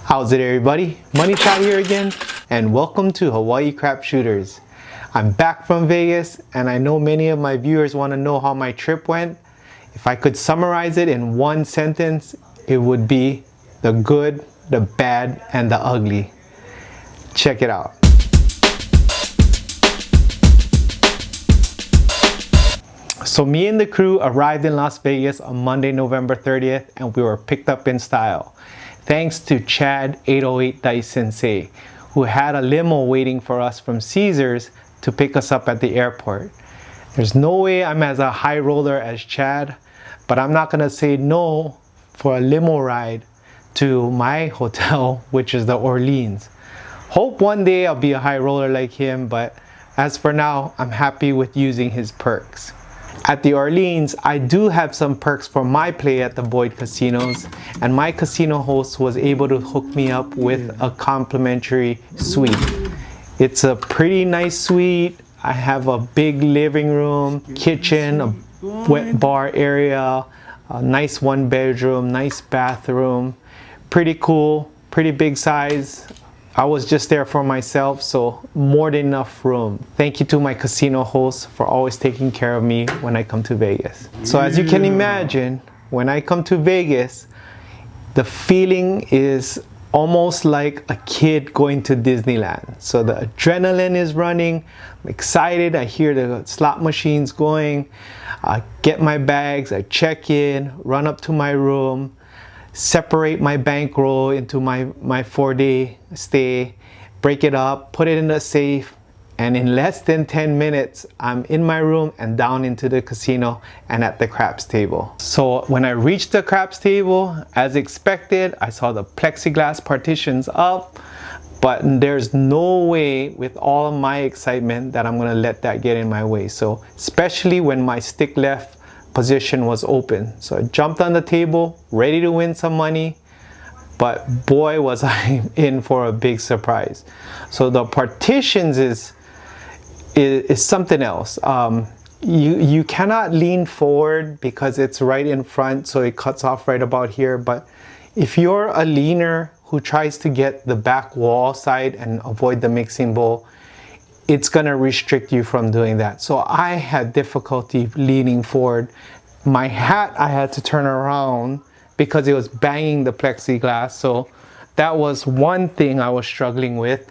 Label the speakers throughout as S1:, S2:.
S1: How's it, everybody? Money Shot here again, and welcome to Hawaii Crapshooters. I'm back from Vegas, and I know many of my viewers want to know how my trip went. If I could summarize it in one sentence, it would be the good, the bad, and the ugly. Check it out. So me and the crew arrived in Las Vegas on Monday, November 30th, and we were picked up in style. Thanks to Chad 808 Dice Sensei, who had a limo waiting for us from Caesars to pick us up at the airport. There's no way I'm as a high roller as Chad, but I'm not gonna say no for a limo ride to my hotel, which is the Orleans. Hope one day I'll be a high roller like him, but as for now, I'm happy with using his perks. At the Orleans, I do have some perks for my play at the Boyd casinos, and my casino host was able to hook me up with a complimentary suite. It's a pretty nice suite. I have a big living room, kitchen, a wet bar area, a nice one bedroom, nice bathroom. Pretty cool, pretty big size. I was just there for myself, so more than enough room. Thank you to my casino host for always taking care of me when I come to Vegas. So as you can imagine, when I come to Vegas, the feeling is almost like a kid going to Disneyland. So the adrenaline is running, I'm excited, I hear the slot machines going, I get my bags, I check in, run up to my room, separate my bankroll into my 4-day stay, break it up, put it in a safe, and in less than 10 minutes, I'm in my room and down into the casino and at the craps table. So when I reached the craps table, as expected, I saw the plexiglass partitions up, but there's no way with all of my excitement that I'm gonna let that get in my way. So especially when my stick left position was open. So I jumped on the table, ready to win some money, but boy was I in for a big surprise. So the partitions is something else. You cannot lean forward because it's right in front, so it cuts off right about here. But if you're a leaner who tries to get the back wall side and avoid the mixing bowl, it's gonna restrict you from doing that. So I had difficulty leaning forward. My hat I had to turn around because it was banging the plexiglass. So that was one thing I was struggling with.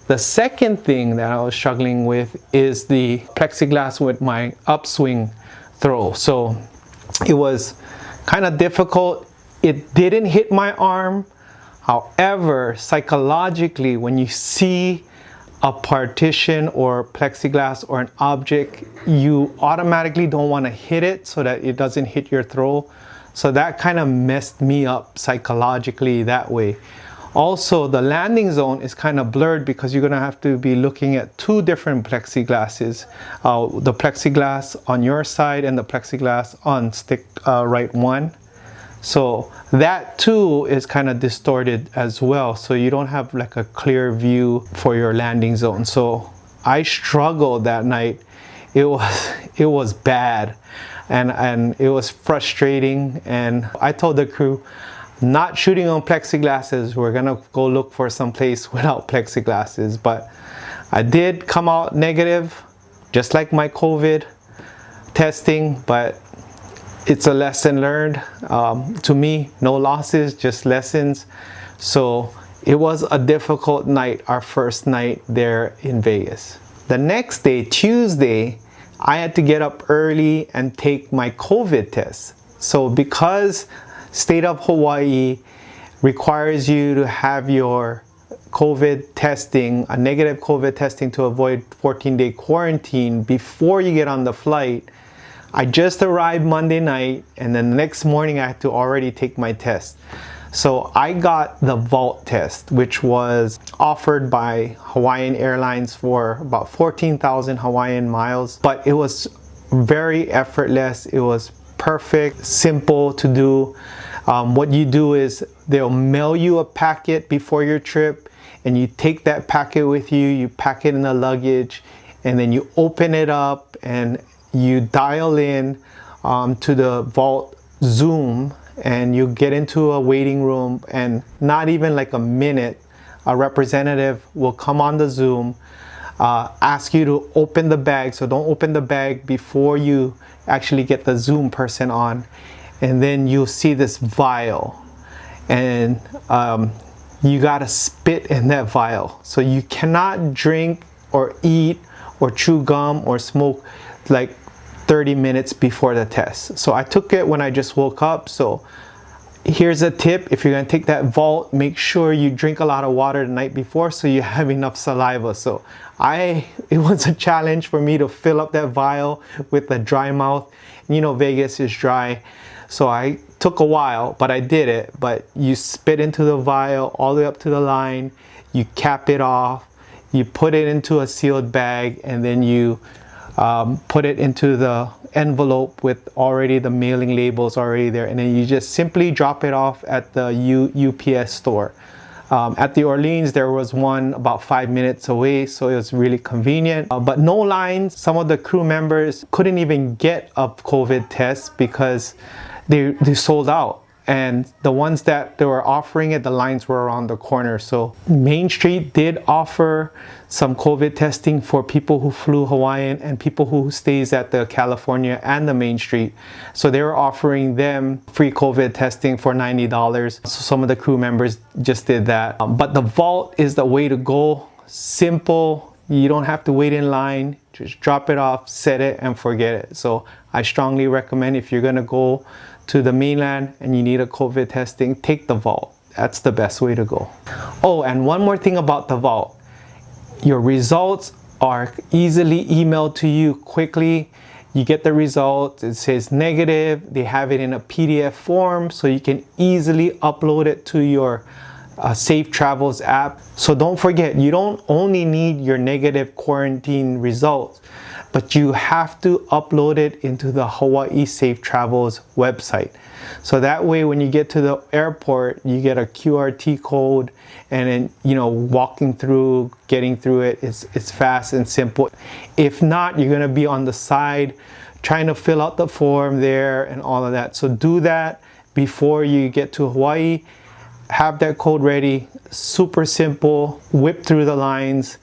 S1: The second thing that I was struggling with is the plexiglass with my upswing throw. So it was kind of difficult. It didn't hit my arm. However, psychologically, when you see a partition or plexiglass or an object, you automatically don't want to hit it so that it doesn't hit your throw. So that kind of messed me up psychologically that way. Also, the landing zone is kind of blurred because you're gonna have to be looking at two different plexiglasses. The plexiglass on your side and the plexiglass on stick right one. So that too is kind of distorted as well. So you don't have like a clear view for your landing zone. So I struggled that night. It was bad and it was frustrating. And I told the crew, not shooting on plexiglasses. We're gonna go look for some place without plexiglasses. But I did come out negative, just like my COVID testing, but it's a lesson learned. To me, no losses, just lessons. So it was a difficult night, our first night there in Vegas. The next day, Tuesday, I had to get up early and take my COVID test. So because state of Hawaii requires you to have your COVID testing, a negative COVID testing to avoid 14-day quarantine before you get on the flight, I just arrived Monday night, and then the next morning I had to already take my test. So I got the Vault test, which was offered by Hawaiian Airlines for about 14,000 Hawaiian miles, but it was very effortless. It was perfect, simple to do. What you do is they'll mail you a packet before your trip, and you take that packet with you, you pack it in the luggage, and then you open it up and you dial in to the Vault Zoom, and you get into a waiting room, and not even like a minute, a representative will come on the Zoom, ask you to open the bag. So don't open the bag before you actually get the Zoom person on. And then you'll see this vial, and you gotta spit in that vial. So you cannot drink or eat or chew gum or smoke like 30 minutes before the test. So I took it when I just woke up. So here's a tip: if you're gonna take that vault, make sure you drink a lot of water the night before so you have enough saliva. So it was a challenge for me to fill up that vial with a dry mouth. You know, Vegas is dry. So I took a while, but I did it. But you spit into the vial all the way up to the line, you cap it off, you put it into a sealed bag, and then you put it into the envelope with already the mailing labels already there, and then you just simply drop it off at the UPS store. At the Orleans, there was one about 5 minutes away, so it was really convenient. But no lines. Some of the crew members couldn't even get a COVID test because they sold out. And the ones that they were offering it, the lines were around the corner. So Main Street did offer some COVID testing for people who flew Hawaiian and people who stays at the California and the Main Street. So they were offering them free COVID testing for $90. So some of the crew members just did that. But the vault is the way to go. Simple. You don't have to wait in line. Just drop it off, set it, and forget it. So I strongly recommend, if you're gonna go to the mainland and you need a COVID testing, take the vault. That's the best way to go. Oh, and one more thing about the vault. Your results are easily emailed to you quickly. You get the results, it says negative. They have it in a PDF form, so you can easily upload it to your Safe Travels app. So don't forget, you don't only need your negative quarantine results, but you have to upload it into the Hawaii Safe Travels website. So that way, when you get to the airport, you get a QRT code, and then, you know, walking through, getting through it, it's fast and simple. If not, you're gonna be on the side trying to fill out the form there and all of that. So do that before you get to Hawaii. Have that code ready, super simple, whip through the lines.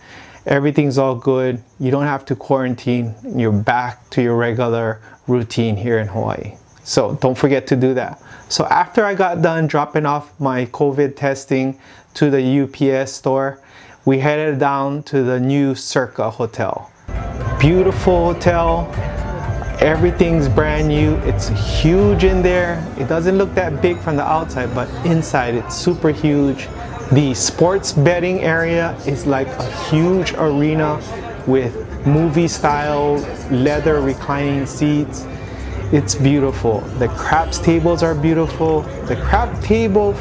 S1: Everything's all good. You don't have to quarantine. You're back to your regular routine here in Hawaii. So don't forget to do that. So after I got done dropping off my COVID testing to the UPS store, we headed down to the new Circa hotel. Beautiful hotel. Everything's brand new. It's huge in there. It doesn't look that big from the outside, but inside it's super huge. The sports betting area is like a huge arena with movie style leather reclining seats. It's beautiful. The craps tables are beautiful. The crap table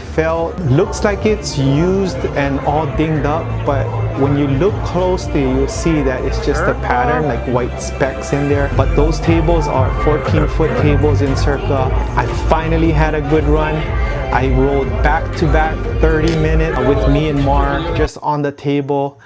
S1: looks like it's used and all dinged up, but when you look closely, you'll see that it's just a pattern, like white specks in there. But those tables are 14-foot tables in Circa. I finally had a good run. I rolled back-to-back 30 minutes with me and Mar just on the table.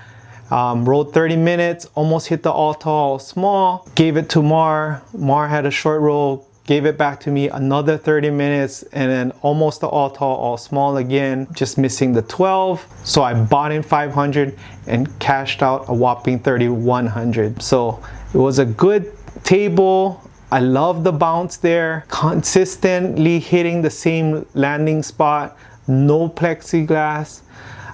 S1: Rolled 30 minutes, almost hit the all tall, all small. Gave it to Mar. Mar had a short roll, gave it back to me, another 30 minutes, and then almost the all tall, all small again, just missing the 12. So I bought in 500 and cashed out a whopping 3,100. So it was a good table. I love the bounce there, consistently hitting the same landing spot, no plexiglass.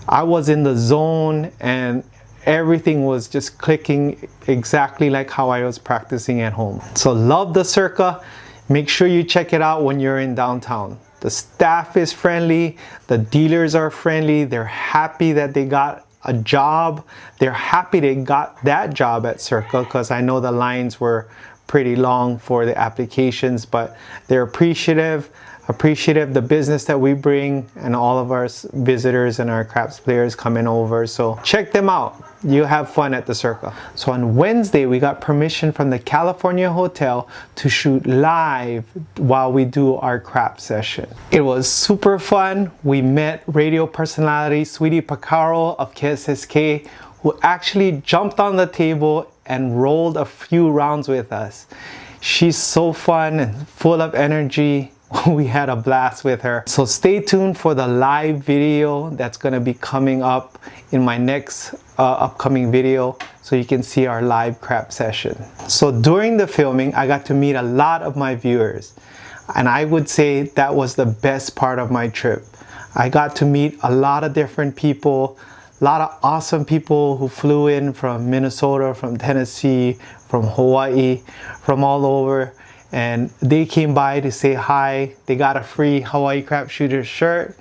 S1: I was in the zone and everything was just clicking exactly like how I was practicing at home. So love the Circa. Make sure you check it out when you're in downtown. The staff is friendly, the dealers are friendly, they're happy that they got a job. They're happy they got that job at Circa, because I know the lines were pretty long for the applications, but they're appreciative the business that we bring and all of our visitors and our craps players coming over. So check them out. You'll have fun at the Circa. So on Wednesday, we got permission from the California hotel to shoot live while we do our crap session. It was super fun. We met radio personality Sweetie Pacaro of KSSK, who actually jumped on the table and rolled a few rounds with us. She's so fun and full of energy. we had a blast with her. So stay tuned for the live video that's going to be coming up in my next upcoming video, so you can see our live crap session. So during the filming, I got to meet a lot of my viewers, and I would say that was the best part of my trip. I got to meet a lot of different people, a lot of awesome people who flew in from Minnesota, from Tennessee, from Hawaii, from all over. And they came by to say hi. They got a free Hawaii Crap Shooter shirt.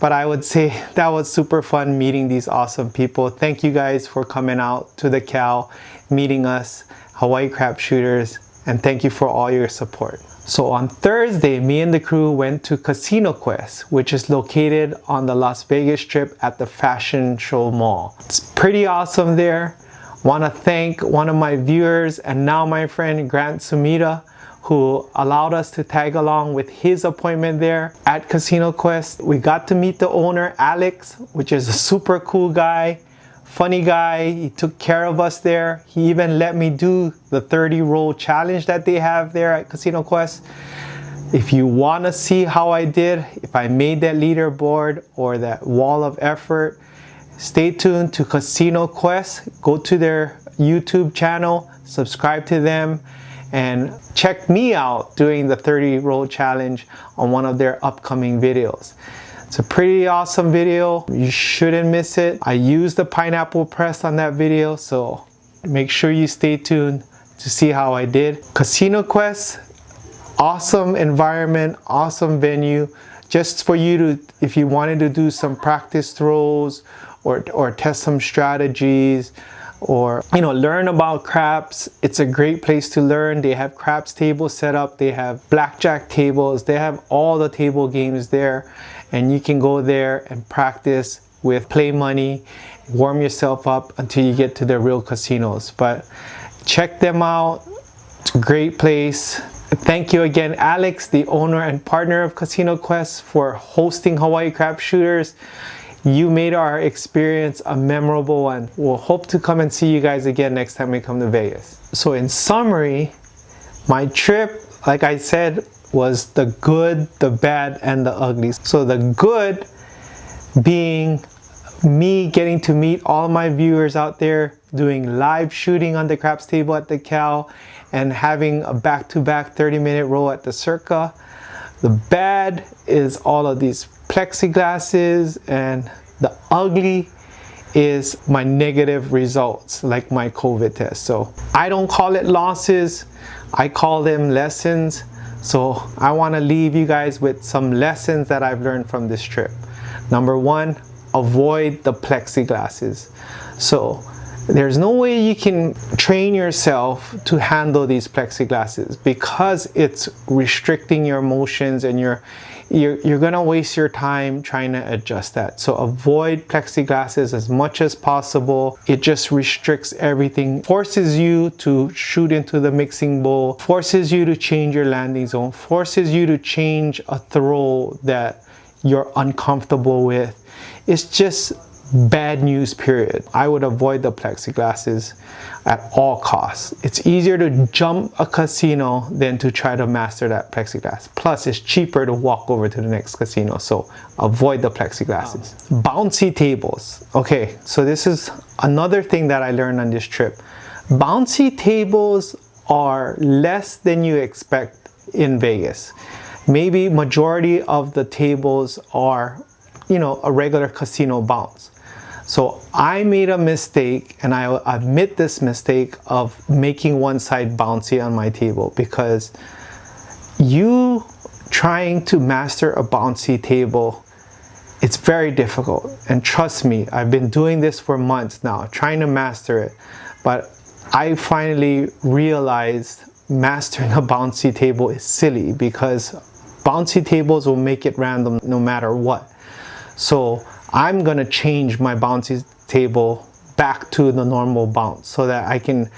S1: But I would say that was super fun meeting these awesome people. Thank you guys for coming out to the Cal, meeting us, Hawaii Crap Shooters, and thank you for all your support. So on Thursday, me and the crew went to Casino Quest, which is located on the Las Vegas Strip at the Fashion Show Mall. It's pretty awesome there. Want to thank one of my viewers and now my friend Grant Sumida, who allowed us to tag along with his appointment there at Casino Quest. We got to meet the owner, Alex, which is a super cool guy, funny guy. He took care of us there. He even let me do the 30-roll challenge that they have there at Casino Quest. If you want to see how I did, if I made that leaderboard or that wall of effort, stay tuned to Casino Quest. Go to their YouTube channel, subscribe to them, and check me out doing the 30-roll challenge on one of their upcoming videos. It's a pretty awesome video. You shouldn't miss it. I used the pineapple press on that video, so make sure you stay tuned to see how I did. Casino Quest, awesome environment, awesome venue. Just for you to, if you wanted to do some practice throws or test some strategies, or learn about craps, it's a great place to learn. They have craps tables set up, they have blackjack tables, they have all the table games there, and you can go there and practice with play money, warm yourself up until you get to the real casinos. But check them out, it's a great place. Thank you again, Alex, the owner and partner of Casino Quest, for hosting Hawaii Crap Shooters. You made our experience a memorable one. We'll hope to come and see you guys again next time we come to Vegas. So in summary, my trip, like I said, was the good, the bad, and the ugly. So the good being me getting to meet all my viewers out there, doing live shooting on the craps table at the Cal, and having a back-to-back 30-minute roll at the Circa. The bad is all of these plexiglasses, and the ugly is my negative results, like my COVID test. So I don't call it losses, I call them lessons. So I want to leave you guys with some lessons that I've learned from this trip. Number one, avoid the plexiglasses. So there's no way you can train yourself to handle these plexiglasses, because it's restricting your motions, and you're gonna waste your time trying to adjust that. So avoid plexiglasses as much as possible. It just restricts everything, forces you to shoot into the mixing bowl, forces you to change your landing zone, forces you to change a throw that you're uncomfortable with. It's just bad news, period. I would avoid the plexiglasses at all costs. It's easier to jump a casino than to try to master that plexiglass. Plus, it's cheaper to walk over to the next casino, so avoid the plexiglasses. Bouncy tables. Okay, so this is another thing that I learned on this trip. Bouncy tables are less than you expect in Vegas. Maybe majority of the tables are, a regular casino bounce. So I made a mistake, and I admit this mistake, of making one side bouncy on my table, because you trying to master a bouncy table, it's very difficult. And trust me, I've been doing this for months now, trying to master it. But I finally realized mastering a bouncy table is silly, because bouncy tables will make it random no matter what. So I'm gonna change my bouncy table back to the normal bounce so that I can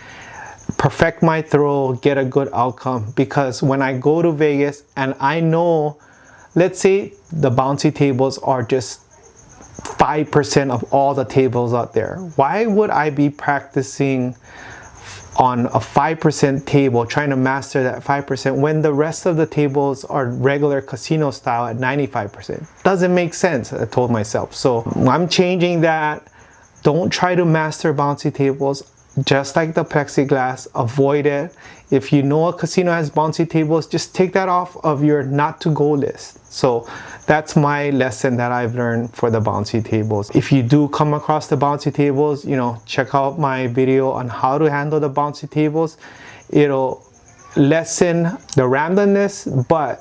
S1: perfect my throw, get a good outcome. Because when I go to Vegas and I know, let's say the bouncy tables are just 5% of all the tables out there, why would I be practicing on a 5% table, trying to master that 5% when the rest of the tables are regular casino style at 95%. Doesn't make sense, I told myself. So I'm changing that. Don't try to master bouncy tables. Just like the plexiglass, avoid it. If you know a casino has bouncy tables, just take that off of your not to go list. So that's my lesson that I've learned for the bouncy tables. If you do come across the bouncy tables, you know, check out my video on how to handle the bouncy tables. It'll lessen the randomness, but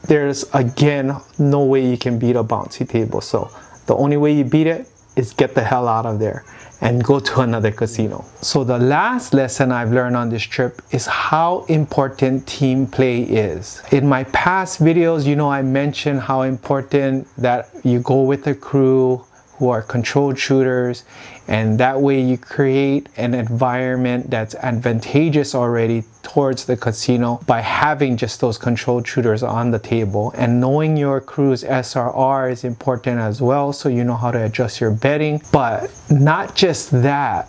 S1: there's again no way you can beat a bouncy table. So the only way you beat it is get the hell out of there and go to another casino. So the last lesson I've learned on this trip is how important team play is. In my past videos, you know, I mentioned how important that you go with a crew who are controlled shooters, and that way you create an environment that's advantageous already towards the casino by having just those controlled shooters on the table. And knowing your crew's SRR is important as well, so you know how to adjust your betting. But not just that,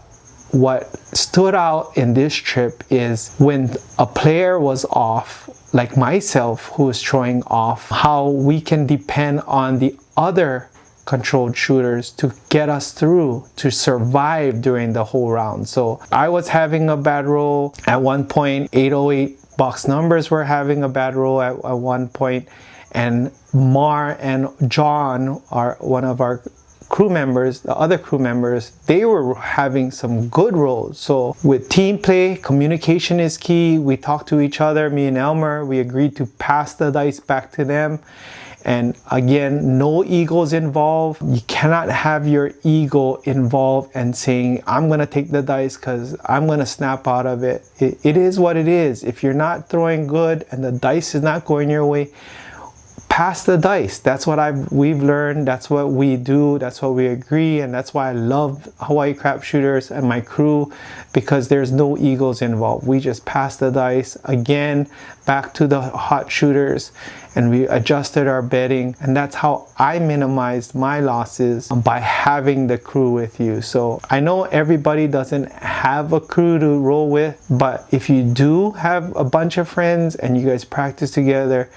S1: what stood out in this trip is when a player was off, like myself who was throwing off, how we can depend on the other controlled shooters to get us through, to survive during the whole round. So I was having a bad roll at one point. 808 box numbers were having a bad roll at one point, and Mar and John are one of our crew members, the other crew members, they were having some good rolls. So with team play, communication is key. We talked to each other, me and Elmer, we agreed to pass the dice back to them. And again, no egos involved. You cannot have your ego involved and saying, I'm gonna take the dice because I'm gonna snap out of it. It is what it is. If you're not throwing good and the dice is not going your way, pass the dice. That's what we've learned. That's what we do. That's what we agree. And that's why I love Hawaii Crap Shooters and my crew, because there's no egos involved. We just pass the dice again back to the hot shooters, and we adjusted our betting. And that's how I minimized my losses, by having the crew with you. So I know everybody doesn't have a crew to roll with, but if you do have a bunch of friends and you guys practice together,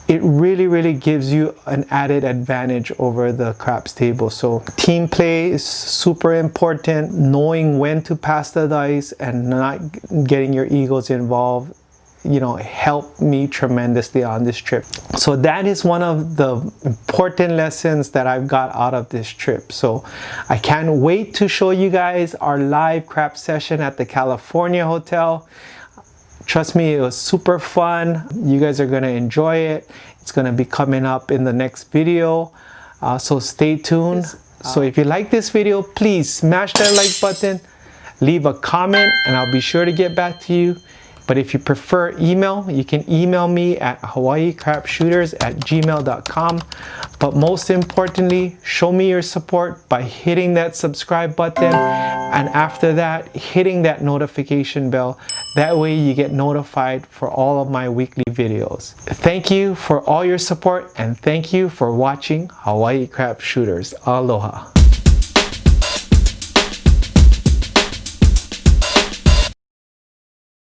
S1: it really gives you an added advantage over the craps table. So team play is super important. Knowing when to pass the dice and not getting your egos involved, you know, helped me tremendously on this trip. So that is one of the important lessons that I've got out of this trip. So I can't wait to show you guys our live crap session at the California hotel. Trust me, it was super fun. You guys are gonna enjoy it. It's gonna be coming up in the next video. So stay tuned. So if you like this video, please smash that like button, leave a comment, and I'll be sure to get back to you. But if you prefer email, you can email me at hawaiicrapshooters@gmail.com. But most importantly, show me your support by hitting that subscribe button, and after that, hitting that notification bell. That way you get notified for all of my weekly videos. Thank you for all your support, and thank you for watching Hawaii Crap Shooters. Aloha.